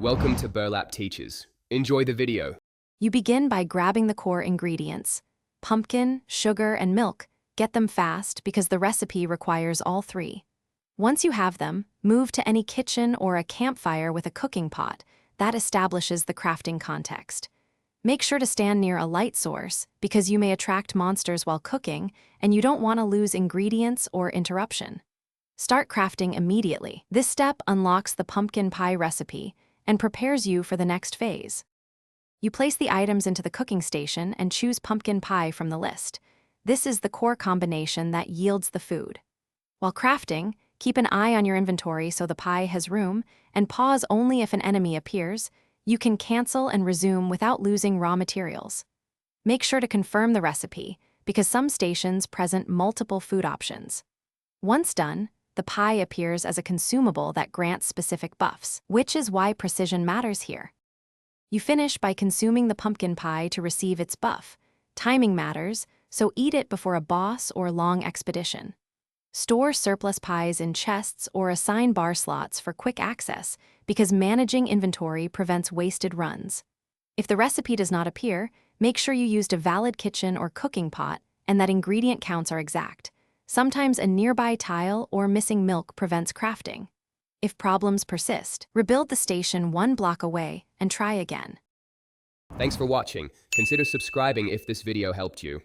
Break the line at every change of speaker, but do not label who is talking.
Welcome to Burlap Teachers. Enjoy the video.
You begin by grabbing the core ingredients: pumpkin, sugar, and milk. Get them fast because the recipe requires all three. Once you have them, move to any kitchen or a campfire with a cooking pot. That establishes the crafting context. Make sure to stand near a light source because you may attract monsters while cooking, and you don't want to lose ingredients or interruption. Start crafting immediately. This step unlocks the pumpkin pie recipe and prepares you for the next phase. You place the items into the cooking station and choose pumpkin pie from the list. This is the core combination that yields the food. While crafting, keep an eye on your inventory so the pie has room, and pause only if an enemy appears. You can cancel and resume without losing raw materials. Make sure to confirm the recipe, because some stations present multiple food options. Once done, the pie appears as a consumable that grants specific buffs, which is why precision matters here. You finish by consuming the pumpkin pie to receive its buff. Timing matters, so eat it before a boss or long expedition. Store surplus pies in chests or assign bar slots for quick access, because managing inventory prevents wasted runs. If the recipe does not appear, make sure you used a valid kitchen or cooking pot and that ingredient counts are exact. Sometimes a nearby tile or missing milk prevents crafting. If problems persist, rebuild the station one block away and try again.
Thanks for watching. Consider subscribing if this video helped you.